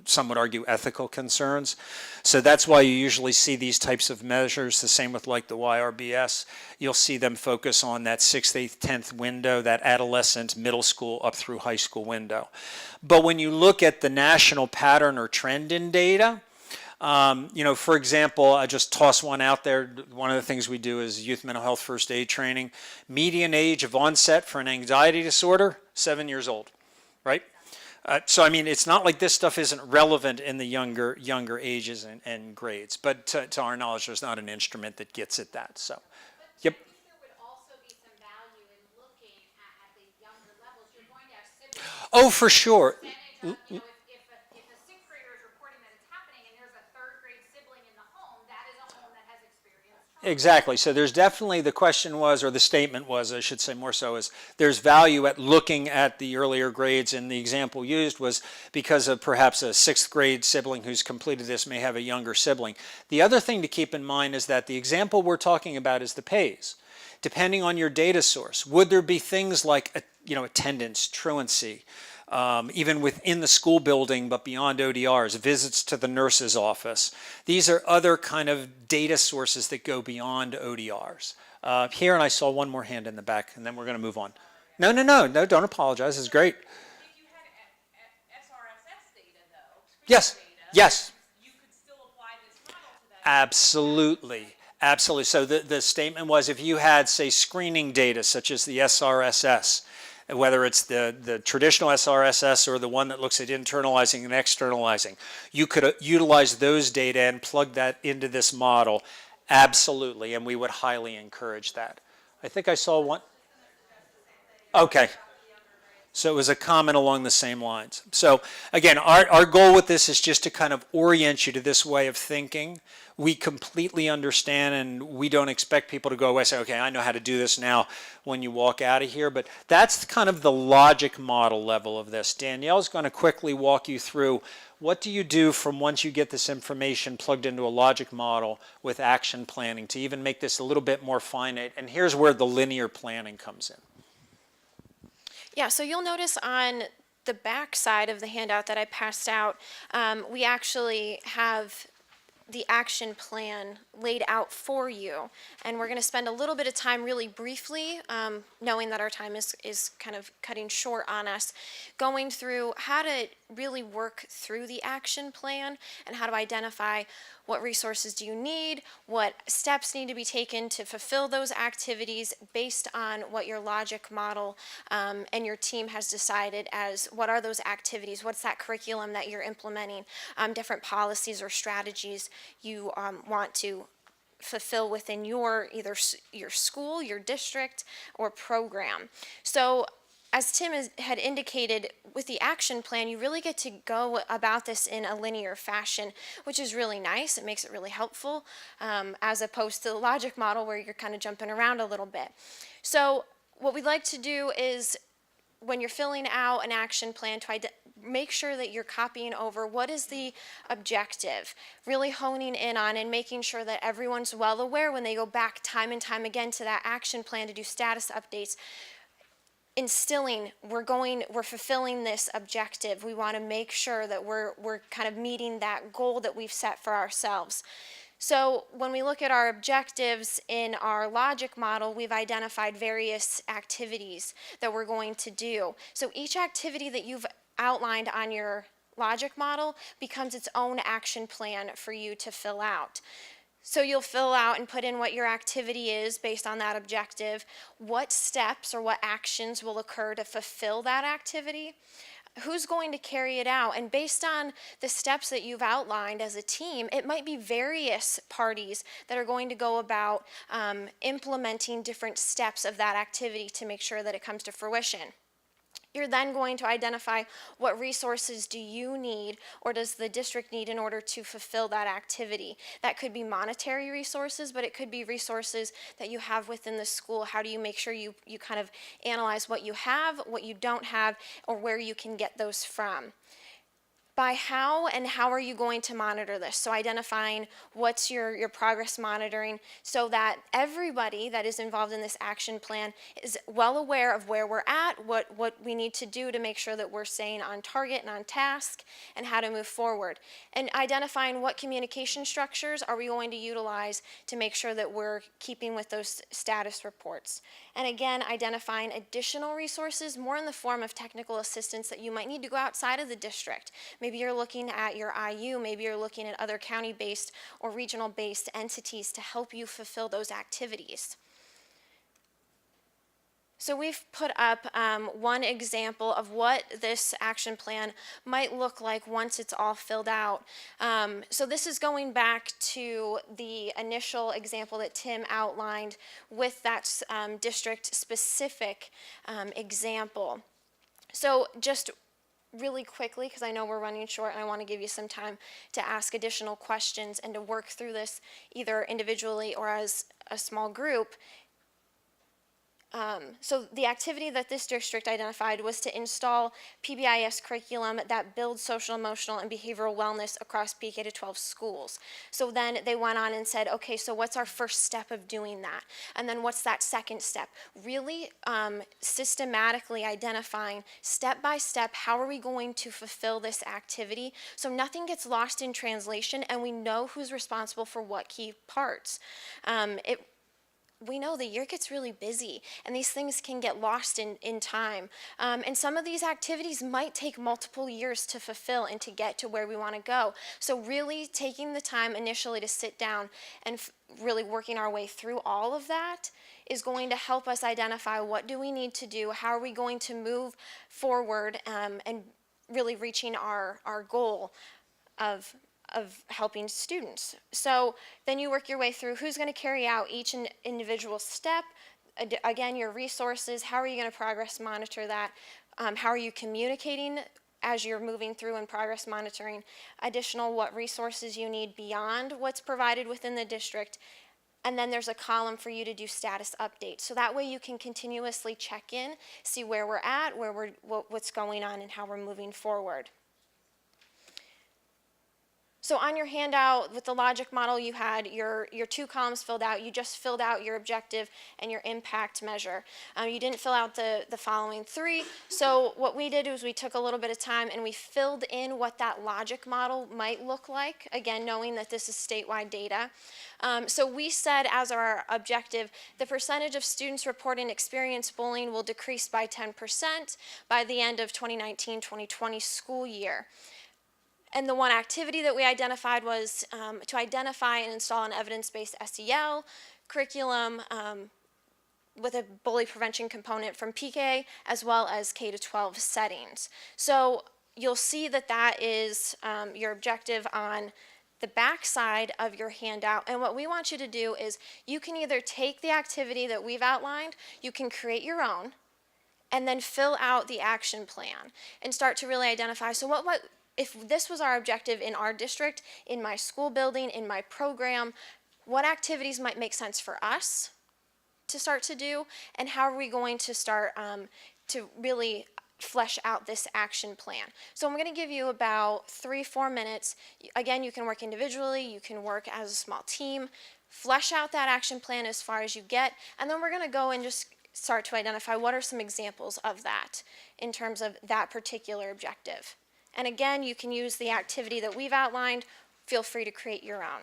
some would argue, ethical concerns. So that's why you usually see these types of measures, the same with like the YRBS, you'll see them focus on that 6th, 8th, 10th window, that adolescent, middle school, up through high school window. But when you look at the national pattern or trend in data, for example, I just toss one out there. One of the things we do is youth mental health first aid training. Median age of onset for an anxiety disorder, 7 years old, right? So, I mean, it's not like this stuff isn't relevant in the younger ages and grades. But to our knowledge, there's not an instrument that gets at that. So, yep. I think there would also be some value in looking at the younger levels. You're going to have siblings. Oh, for sure. Percentage of, if a sixth grader is reporting that it's happening and there's a third grade sibling in the home, that is a home that has experienced trauma. Exactly. So there's definitely, the question was, or the statement was, I should say more so, is there's value at looking at the earlier grades, and the example used was because of perhaps a 6th grade sibling who's completed this may have a younger sibling. The other thing to keep in mind is that the example we're talking about is the Pbis. Depending on your data source, would there be things like attendance, truancy, even within the school building, but beyond ODRs, visits to the nurse's office. These are other kind of data sources that go beyond ODRs. Here, and I saw one more hand in the back, and then we're going to move on. No, don't apologize. It's great. If you had SRSS data though, Yes, data, yes. you could still apply this model to that. Absolutely. Absolutely. So the statement was, if you had, say, screening data, such as the SRSS, whether it's the traditional SRSS or the one that looks at internalizing and externalizing, you could utilize those data and plug that into this model. Absolutely, and we would highly encourage that. I think I saw one. Okay. So it was a comment along the same lines. So again, our goal with this is just to kind of orient you to this way of thinking. We completely understand, and we don't expect people to go away and say, okay, I know how to do this now when you walk out of here. But that's kind of the logic model level of this. Danielle's going to quickly walk you through what do you do from once you get this information plugged into a logic model with action planning to even make this a little bit more finite. And here's where the linear planning comes in. Yeah, so you'll notice on the back side of the handout that I passed out, we actually have the action plan laid out for you. And we're going to spend a little bit of time really briefly, knowing that our time is kind of cutting short on us, going through how to really work through the action plan and how to identify what resources do you need, what steps need to be taken to fulfill those activities based on what your logic model and your team has decided as what are those activities, what's that curriculum that you're implementing, different policies or strategies you want to fulfill within your either your school, your district, or program. So as Tim had indicated, with the action plan, you really get to go about this in a linear fashion, which is really nice. It makes it really helpful, as opposed to the logic model where you're kind of jumping around a little bit. So what we'd like to do is, when you're filling out an action plan, to make sure that you're copying over what is the objective, really honing in on and making sure that everyone's well aware when they go back time and time again to that action plan to do status updates, instilling we're fulfilling this objective. We want to make sure that we're kind of meeting that goal that we've set for ourselves. So when we look at our objectives in our logic model, we've identified various activities that we're going to do. So each activity that you've outlined on your logic model becomes its own action plan for you to fill out. So you'll fill out and put in what your activity is based on that objective, what steps or what actions will occur to fulfill that activity, who's going to carry it out, and based on the steps that you've outlined as a team, it might be various parties that are going to go about implementing different steps of that activity to make sure that it comes to fruition. You're then going to identify what resources do you need or does the district need in order to fulfill that activity. That could be monetary resources, but it could be resources that you have within the school. How do you make sure you kind of analyze what you have, what you don't have, or where you can get those from? by how and how are you going to monitor this? So identifying what's your progress monitoring so that everybody that is involved in this action plan is well aware of where we're at, what we need to do to make sure that we're staying on target and on task, and how to move forward. And identifying what communication structures are we going to utilize to make sure that we're keeping with those status reports. And again, identifying additional resources, more in the form of technical assistance that you might need to go outside of the district. Maybe you're looking at your IU, maybe you're looking at other county-based or regional-based entities to help you fulfill those activities. So we've put up one example of what this action plan might look like once it's all filled out. So this is going back to the initial example that Tim outlined with that district-specific example. So just really quickly, because I know we're running short and I want to give you some time to ask additional questions and to work through this either individually or as a small group. So the activity that this district identified was to install Pbis curriculum that builds social, emotional, and behavioral wellness across PK to 12 schools. So then they went on and said, okay, so what's our first step of doing that? And then what's that second step? Really systematically identifying step by step, how are we going to fulfill this activity so nothing gets lost in translation and we know who's responsible for what key parts. We know the year gets really busy and these things can get lost in time. And some of these activities might take multiple years to fulfill and to get to where we want to go. So really taking the time initially to sit down and really working our way through all of that is going to help us identify what do we need to do, how are we going to move forward and really reaching our goal of helping students. So then you work your way through who's going to carry out each individual step. Again, your resources, how are you going to progress monitor that? How are you communicating as you're moving through and progress monitoring? Additional what resources you need beyond what's provided within the district. And then there's a column for you to do status updates. So that way you can continuously check in, see where we're at, what's going on, and how we're moving forward. So on your handout with the logic model, you had your two columns filled out. You just filled out your objective and your impact measure. You didn't fill out the following three. So what we did was we took a little bit of time and we filled in what that logic model might look like, again, knowing that this is statewide data. So we said as our objective, the percentage of students reporting experience bullying will decrease by 10% by the end of 2019-2020 school year. And the one activity that we identified was to identify and install an evidence-based SEL curriculum with a bully prevention component from PK as well as K-12 settings. So you'll see that that is your objective on the back side of your handout. And what we want you to do is you can either take the activity that we've outlined, you can create your own, and then fill out the action plan and start to really identify, so what if this was our objective in our district, in my school building, in my program, what activities might make sense for us to start to do, and how are we going to start to really flesh out this action plan. So I'm going to give you about 3-4 minutes. Again, you can work individually, you can work as a small team, flesh out that action plan as far as you get, and then we're going to go and just start to identify what are some examples of that in terms of that particular objective. And again, you can use the activity that we've outlined. Feel free to create your own.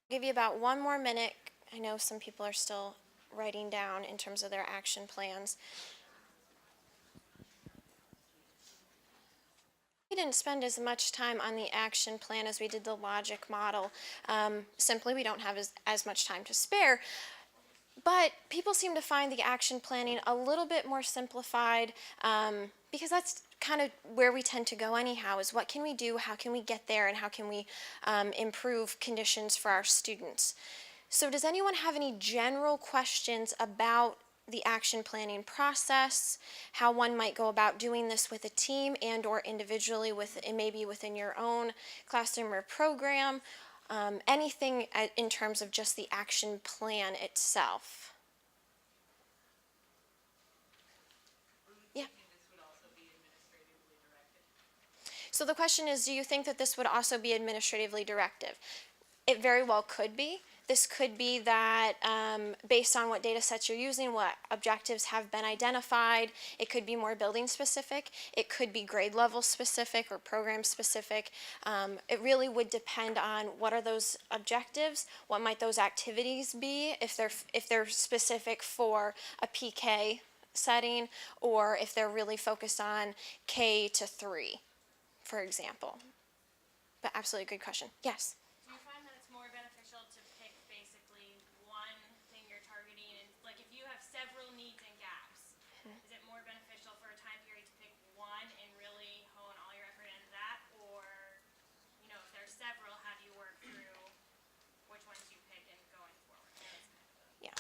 I'll give you about 1 more minute. I know some people are still writing down in terms of their action plans. We didn't spend as much time on the action plan as we did the logic model. Simply, we don't have as much time to spare. But people seem to find the action planning a little bit more simplified because that's kind of where we tend to go anyhow, is what can we do, how can we get there, and how can we improve conditions for our students. So does anyone have any general questions about the action planning process, how one might go about doing this with a team and or individually maybe within your own classroom or program? Anything in terms of just the action plan itself. Yeah. This would also be administered So the question is, do you think that this would also be administratively directive? It very well could be. This could be that based on what data sets you're using, what objectives have been identified, it could be more building specific, it could be grade level specific or program specific. It really would depend on what are those objectives, what might those activities be, if they're specific for a PK setting, or if they're really focused on K to 3, for example. But absolutely good question. Yes? Do you find that it's more beneficial to pick basically one thing you're targeting, and like if you have several needs and gaps, is it more beneficial for a time period to pick one and really hone all your effort into that, or you know if there's several, how do you work through which ones you pick and going forward? I know it's kind of a Yeah.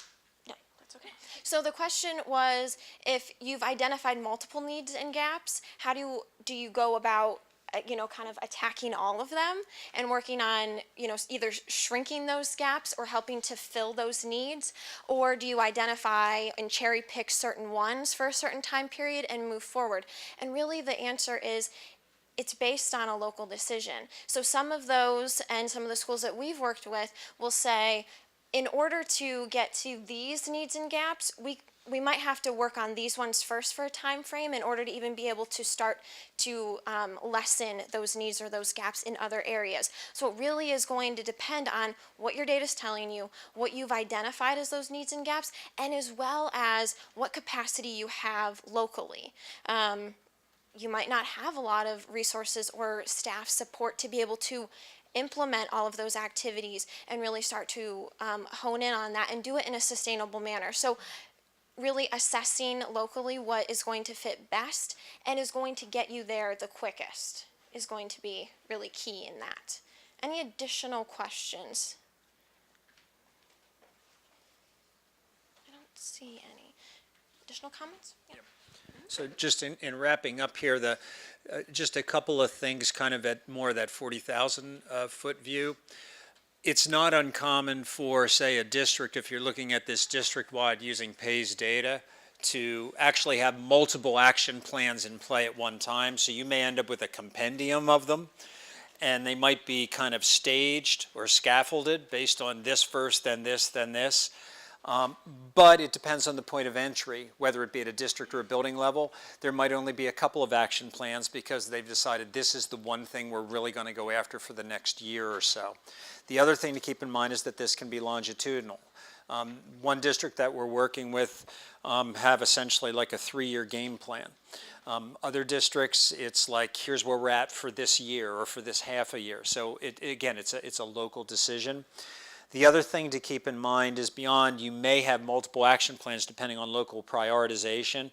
No, that's okay. So the question was, if you've identified multiple needs and gaps, how do you go about kind of attacking all of them and working on, either shrinking those gaps or helping to fill those needs? Or do you identify and cherry pick certain ones for a certain time period and move forward? And really the answer is, it's based on a local decision. So some of those and some of the schools that we've worked with will say, in order to get to these needs and gaps, we might have to work on these ones first for a time frame in order to even be able to start to lessen those needs or those gaps in other areas. So it really is going to depend on what your data is telling you, what you've identified as those needs and gaps, and as well as what capacity you have locally. You might not have a lot of resources or staff support to be able to implement all of those activities and really start to hone in on that and do it in a sustainable manner. So really assessing locally what is going to fit best and is going to get you there the quickest is going to be really key in that. Any additional questions? I don't see any. Additional comments? Yeah. So just in wrapping up here, just a couple of things kind of at more that 40,000 foot view. It's not uncommon for, say, a district, if you're looking at this district-wide using Pbis data, to actually have multiple action plans in play at one time. So you may end up with a compendium of them, and they might be kind of staged or scaffolded based on this first, then this, then this. But it depends on the point of entry, whether it be at a district or a building level. There might only be a couple of action plans because they've decided this is the one thing we're really going to go after for the next year or so. The other thing to keep in mind is that this can be longitudinal. One district that we're working with have essentially like a 3-year game plan. Other districts, it's like, here's where we're at for this year or for this half a year. So again, it's a local decision. The other thing to keep in mind is beyond, you may have multiple action plans depending on local prioritization,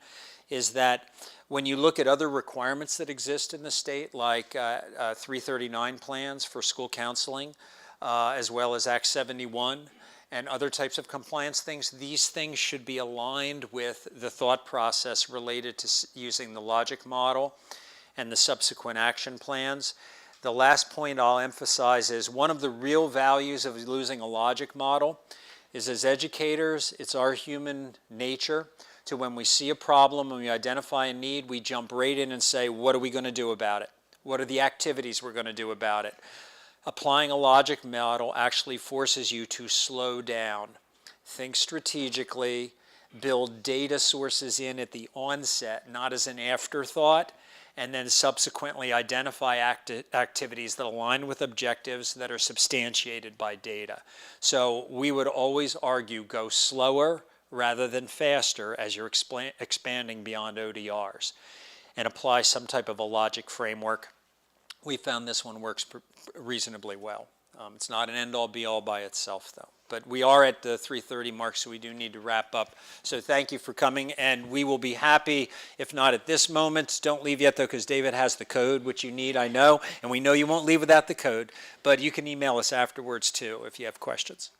is that when you look at other requirements that exist in the state, like 339 plans for school counseling, as well as Act 71 and other types of compliance things, these things should be aligned with the thought process related to using the logic model and the subsequent action plans. The last point I'll emphasize is one of the real values of using a logic model is, as educators, it's our human nature to, when we see a problem and we identify a need, we jump right in and say, what are we going to do about it? What are the activities we're going to do about it? Applying a logic model actually forces you to slow down, think strategically, build data sources in at the onset, not as an afterthought, and then subsequently identify activities that align with objectives that are substantiated by data. So we would always argue go slower rather than faster as you're expanding beyond ODRs, and apply some type of a logic framework. We found this one works reasonably well. It's not an end-all be-all by itself, though. But we are at the 3:30 mark, so we do need to wrap up. So thank you for coming, and we will be happy, if not at this moment. Don't leave yet, though, because David has the code, which you need, I know, and we know you won't leave without the code. But you can email us afterwards, too, if you have questions.